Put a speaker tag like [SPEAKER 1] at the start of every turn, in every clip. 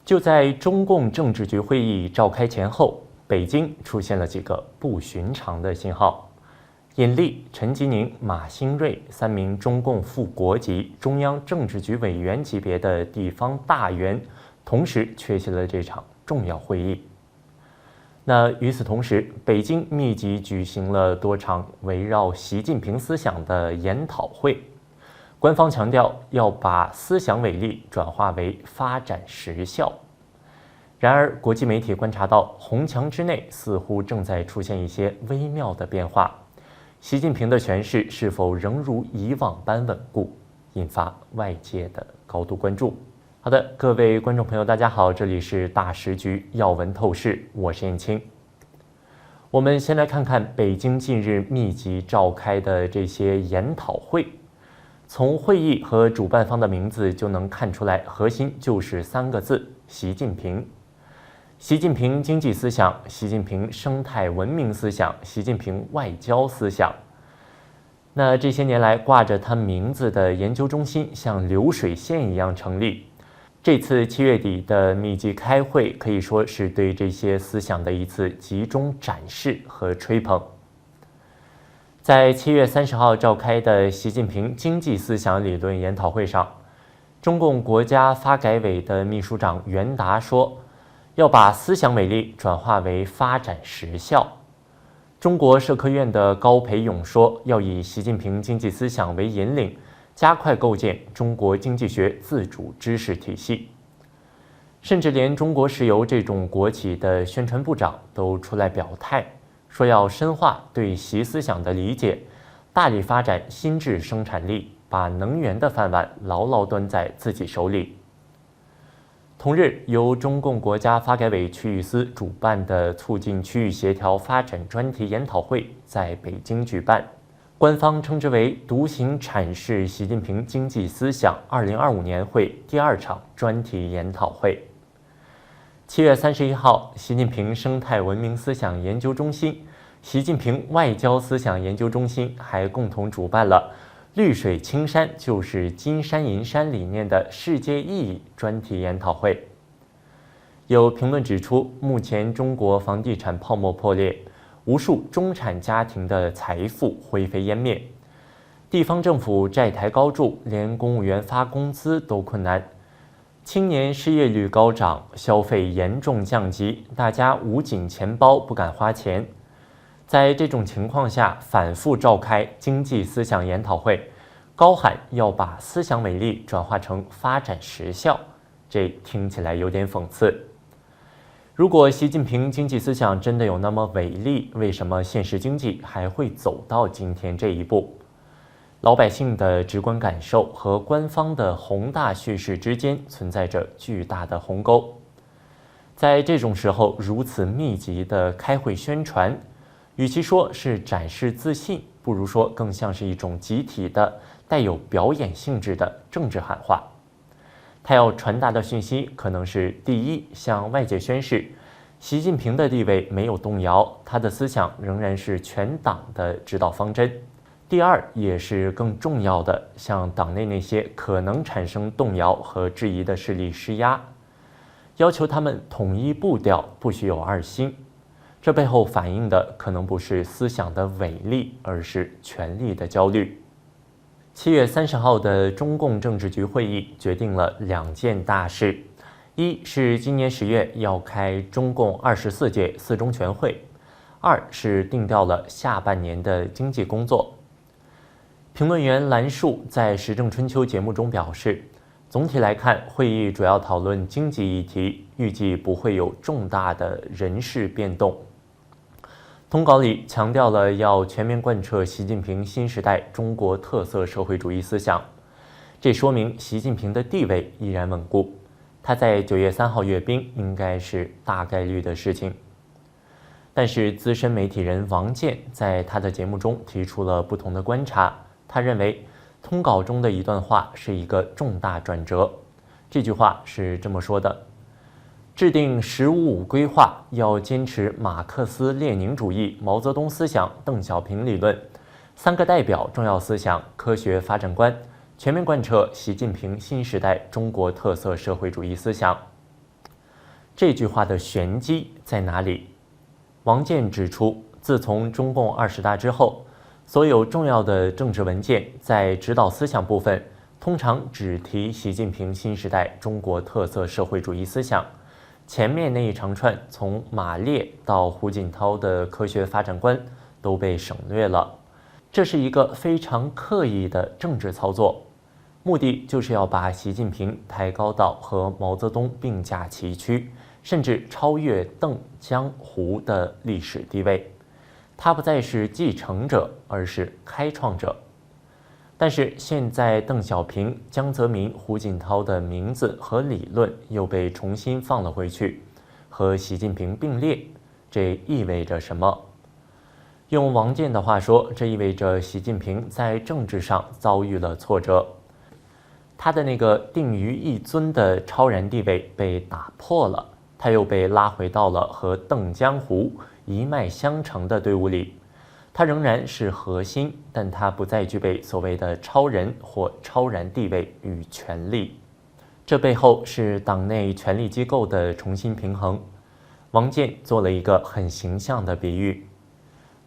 [SPEAKER 1] 就在中共政治局会议召开前后，北京出现了几个不寻常的信号。尹力、陈吉宁、马兴瑞3名中共副国级、中央政治局委员级别的地方大员，同时缺席了这场重要会议。那与此同时，北京密集举行了多场围绕习近平思想的研讨会。官方强调要把思想伟力转化为发展实效。然而，国际媒体观察到，红墙之内似乎正在出现一些微妙的变化。习近平的权势是否仍如以往般稳固，引发外界的高度关注。好的，各位观众朋友，大家好，这里是大时局要闻透视，我是燕青。我们先来看看北京近日密集召开的这些研讨会。从会议和主办方的名字就能看出来，核心就是3个字：习近平。习近平经济思想、习近平生态文明思想、习近平外交思想。那这些年来挂着他名字的研究中心像流水线一样成立。这次7月底的密集开会可以说是对这些思想的一次集中展示和吹捧。在7月30号召开的习近平经济思想理论研讨会上，中共国家发改委的秘书长袁达说，要把思想伟力转化为发展实效。中国社科院的高培勇说，要以习近平经济思想为引领，加快构建中国经济学自主知识体系。甚至连中国石油这种国企的宣传部长都出来表态，说要深化对习思想的理解，大力发展新质生产力，把能源的饭碗牢牢端在自己手里。同日，由中共国家发改委区域司主办的促进区域协调发展专题研讨会在北京举办，官方称之为独行阐释习近平经济思想2025年会第2场专题研讨会。7月31号，习近平生态文明思想研究中心、习近平外交思想研究中心还共同主办了绿水青山就是金山银山理念的世界意义专题研讨会。有评论指出，目前中国房地产泡沫破裂，无数中产家庭的财富灰飞烟灭，地方政府债台高筑，连公务员发工资都困难，青年失业率高涨，消费严重降级，大家捂紧钱包不敢花钱。在这种情况下，反复召开经济思想研讨会，高喊要把思想伟力转化成发展实效，这听起来有点讽刺。如果习近平经济思想真的有那么伟力，为什么现实经济还会走到今天这一步？老百姓的直观感受和官方的宏大叙事之间存在着巨大的鸿沟。在这种时候，如此密集的开会宣传，与其说是展示自信，不如说更像是一种集体的、带有表演性质的政治喊话。他要传达的讯息可能是：第一，向外界宣示，习近平的地位没有动摇，他的思想仍然是全党的指导方针；第二，也是更重要的，向党内那些可能产生动摇和质疑的势力施压，要求他们统一步调，不许有二心。这背后反映的可能不是思想的伟力，而是权力的焦虑。7月30号的中共政治局会议决定了2件大事，一是今年10月要开中共24届4中全会，二是定调了下半年的经济工作。评论员兰树在《时政春秋》节目中表示，总体来看，会议主要讨论经济议题，预计不会有重大的人事变动。通稿里强调了要全面贯彻习近平新时代中国特色社会主义思想，这说明习近平的地位依然稳固，他在9月3号阅兵应该是大概率的事情。但是资深媒体人王健在他的节目中提出了不同的观察，他认为通稿中的一段话是一个重大转折。这句话是这么说的：制定“十五五”规划，要坚持马克思列宁主义、毛泽东思想、邓小平理论3个代表重要思想科学发展观，全面贯彻习近平新时代中国特色社会主义思想。这句话的玄机在哪里？王健指出，自从中共20大之后，所有重要的政治文件在指导思想部分，通常只提习近平新时代中国特色社会主义思想，前面那一长串从马列到胡锦涛的科学发展观都被省略了。这是一个非常刻意的政治操作，目的就是要把习近平抬高到和毛泽东并驾齐驱，甚至超越邓、江、胡的历史地位。他不再是继承者，而是开创者。但是现在邓小平、江泽民、胡锦涛的名字和理论又被重新放了回去，和习近平并列，这意味着什么？用王健的话说，这意味着习近平在政治上遭遇了挫折，他的那个定于一尊的超然地位被打破了，他又被拉回到了和邓、江、胡一脉相承的队伍里。他仍然是核心，但他不再具备所谓的超人或超然地位与权力。这背后是党内权力机构的重新平衡。王健做了一个很形象的比喻，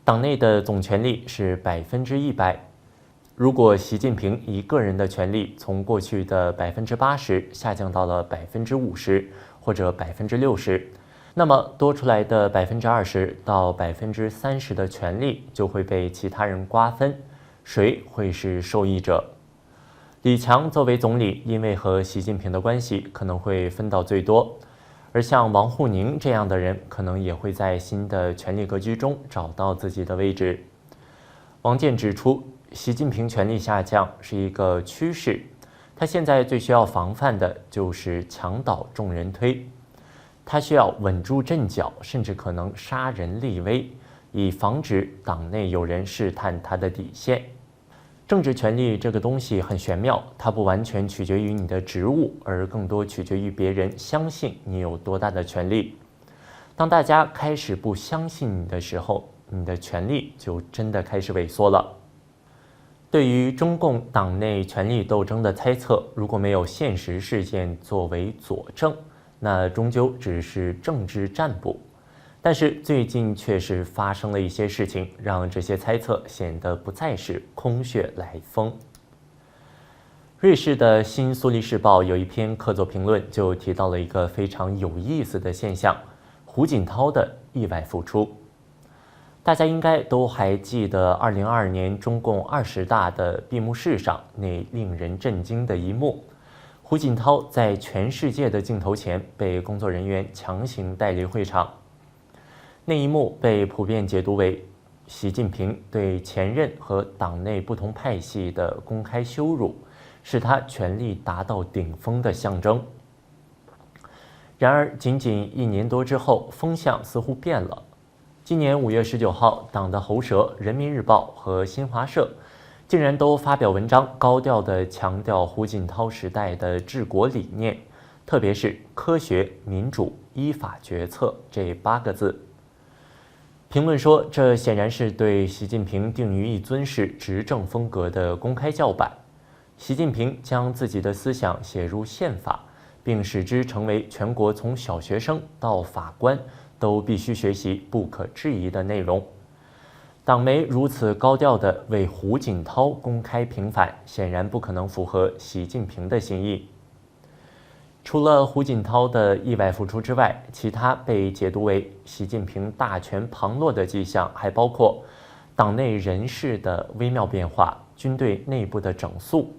[SPEAKER 1] 党内的总权力是100%，如果习近平一个人的权力从过去的80%下降到了50%或者60%，那么多出来的20%到30%的权力就会被其他人瓜分，谁会是受益者？李强作为总理，因为和习近平的关系可能会分到最多，而像王沪宁这样的人，可能也会在新的权力格局中找到自己的位置。王健指出，习近平权力下降是一个趋势，他现在最需要防范的就是墙倒众人推，他需要稳住阵脚，甚至可能杀人立威，以防止党内有人试探他的底线。政治权力这个东西很玄妙，它不完全取决于你的职务，而更多取决于别人相信你有多大的权力。当大家开始不相信你的时候，你的权力就真的开始萎缩了。对于中共党内权力斗争的猜测，如果没有现实事件作为佐证，那终究只是政治占卜。但是最近确实发生了一些事情，让这些猜测显得不再是空穴来风。瑞士的新苏黎世报有一篇客座评论，就提到了一个非常有意思的现象：胡锦涛的意外复出。大家应该都还记得2022年中共20大的闭幕式上那令人震惊的一幕，胡锦涛在全世界的镜头前被工作人员强行带离会场。那一幕被普遍解读为习近平对前任和党内不同派系的公开羞辱，是他权力达到顶峰的象征。然而，仅仅1年多之后，风向似乎变了。今年5月19号，党的喉舌《人民日报》和新华社竟然都发表文章，高调地强调胡锦涛时代的治国理念，特别是科学、民主、依法决策这8个字。评论说，这显然是对习近平定于一尊式执政风格的公开叫板。习近平将自己的思想写入宪法，并使之成为全国从小学生到法官都必须学习不可质疑的内容。党媒如此高调地为胡锦涛公开平反，显然不可能符合习近平的心意。除了胡锦涛的意外复出之外，其他被解读为习近平大权旁落的迹象，还包括党内人事的微妙变化、军队内部的整肃，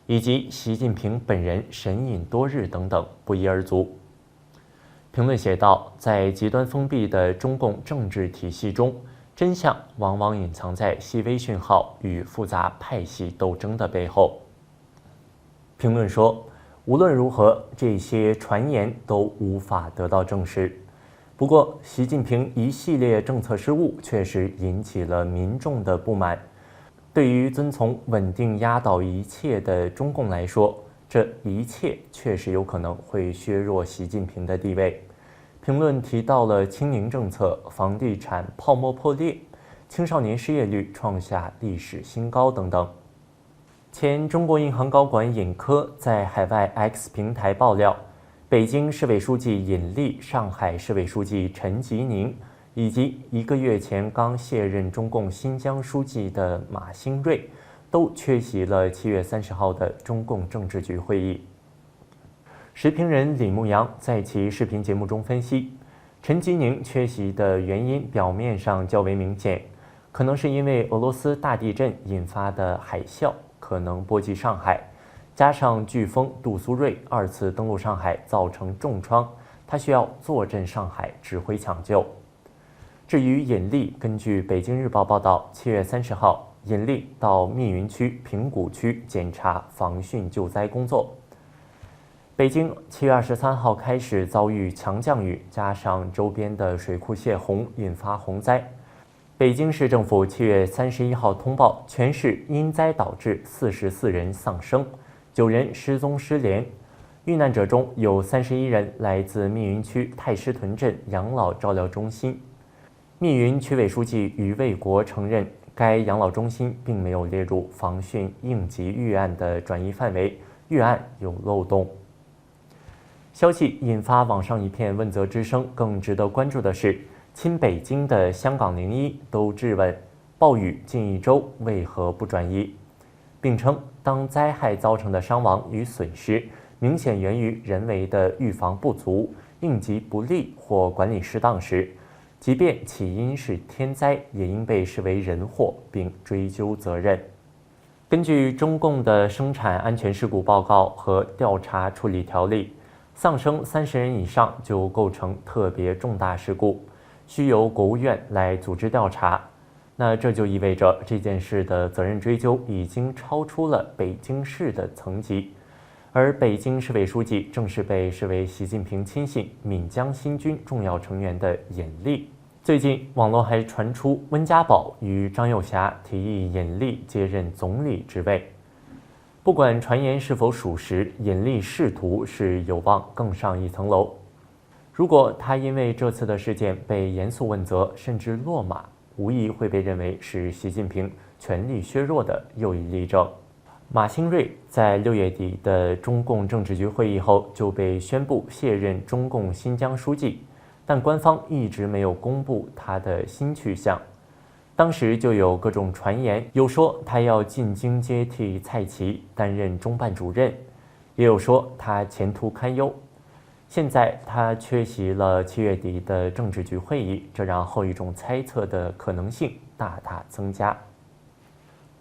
[SPEAKER 1] 以及习近平本人神隐多日等等，不一而足。评论写道，在极端封闭的中共政治体系中，真相往往隐藏在细微讯号与复杂派系斗争的背后。评论说，无论如何，这些传言都无法得到证实。不过，习近平一系列政策失误确实引起了民众的不满。对于遵从稳定压倒一切的中共来说，这一切确实有可能会削弱习近平的地位。评论提到了清零政策、房地产泡沫破裂、青少年失业率创下历史新高等等。前中国银行高管尹科在海外 X 平台爆料，北京市委书记尹力、上海市委书记陈吉宁，以及1个月前刚卸任中共新疆书记的马兴瑞，都缺席了7月30号的中共政治局会议。时评人李牧阳在其视频节目中分析，陈吉宁缺席的原因表面上较为明显，可能是因为俄罗斯大地震引发的海啸可能波及上海，加上飓风杜苏芮2次登陆上海造成重创，他需要坐镇上海指挥抢救。至于尹力，根据北京日报报道，7月30号，尹力到密云区、平谷区检查防汛救灾工作。北京7月23号开始遭遇强降雨，加上周边的水库泄洪，引发洪灾。北京市政府7月31号通报，全市因灾导致44人丧生，9人失踪失联。遇难者中有31人来自密云区太师屯镇养老照料中心。密云区委书记于卫国承认，该养老中心并没有列入防汛应急预案的转移范围，预案有漏洞。消息引发网上一片问责之声，更值得关注的是，亲北京的香港01都质问暴雨近1周为何不转移，并称当灾害造成的伤亡与损失明显源于人为的预防不足、应急不力或管理失当时，即便起因是天灾，也应被视为人祸并追究责任。根据中共的生产安全事故报告和调查处理条例，丧生30人以上就构成特别重大事故，需由国务院来组织调查。那这就意味着这件事的责任追究已经超出了北京市的层级，而北京市委书记正是被视为习近平亲信闽江新军重要成员的尹力。最近网络还传出温家宝与张又侠提议尹力接任总理职位。不管传言是否属实，尹力仕途是有望更上一层楼。如果他因为这次的事件被严肃问责，甚至落马，无疑会被认为是习近平权力削弱的又一例证。马兴瑞在6月底的中共政治局会议后就被宣布卸任中共新疆书记，但官方一直没有公布他的新去向。当时就有各种传言，有说他要进京接替蔡奇担任中办主任，也有说他前途堪忧。现在他缺席了7月底的政治局会议，这让后一种猜测的可能性大大增加。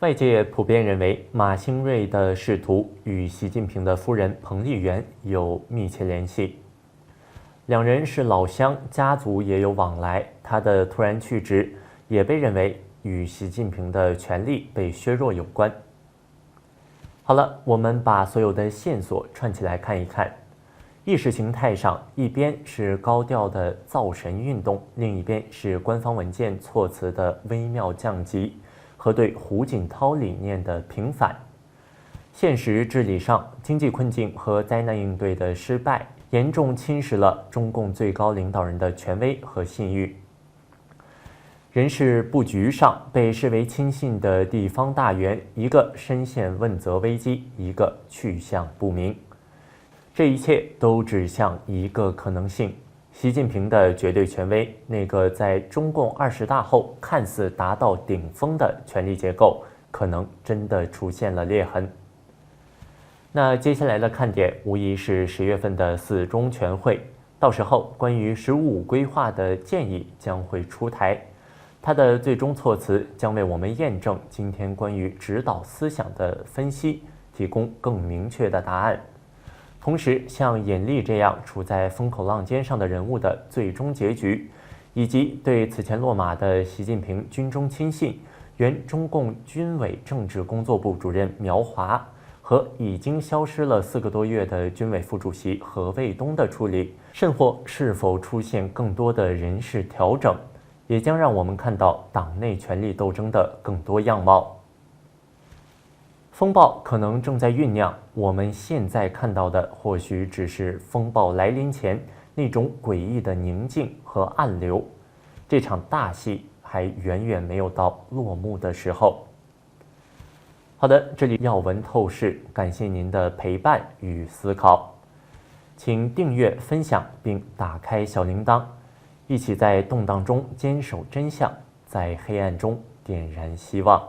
[SPEAKER 1] 外界普遍认为，马兴瑞的仕途与习近平的夫人彭丽媛有密切联系，两人是老乡，家族也有往来。他的突然去职也被认为与习近平的权力被削弱有关。好了，我们把所有的线索串起来看一看。意识形态上，一边是高调的造神运动，另一边是官方文件措辞的微妙降级和对胡锦涛理念的平反。现实治理上，经济困境和灾难应对的失败，严重侵蚀了中共最高领导人的权威和信誉。人事布局上，被视为亲信的地方大员，一个深陷问责危机，一个去向不明。这一切都指向一个可能性：习近平的绝对权威，那个在中共20大后看似达到顶峰的权力结构，可能真的出现了裂痕。那接下来的看点无疑是10月份的4中全会，到时候关于“十五五”规划的建议将会出台。它的最终措辞将为我们验证今天关于指导思想的分析提供更明确的答案。同时，像尹力这样处在风口浪尖上的人物的最终结局，以及对此前落马的习近平军中亲信、原中共军委政治工作部主任苗华和已经消失了4个多月的军委副主席何卫东的处理，甚或是否出现更多的人事调整，也将让我们看到党内权力斗争的更多样貌。风暴可能正在酝酿，我们现在看到的或许只是风暴来临前那种诡异的宁静和暗流。这场大戏还远远没有到落幕的时候。好的，这里要闻透视，感谢您的陪伴与思考。请订阅、分享并打开小铃铛，一起在动荡中坚守真相，在黑暗中点燃希望。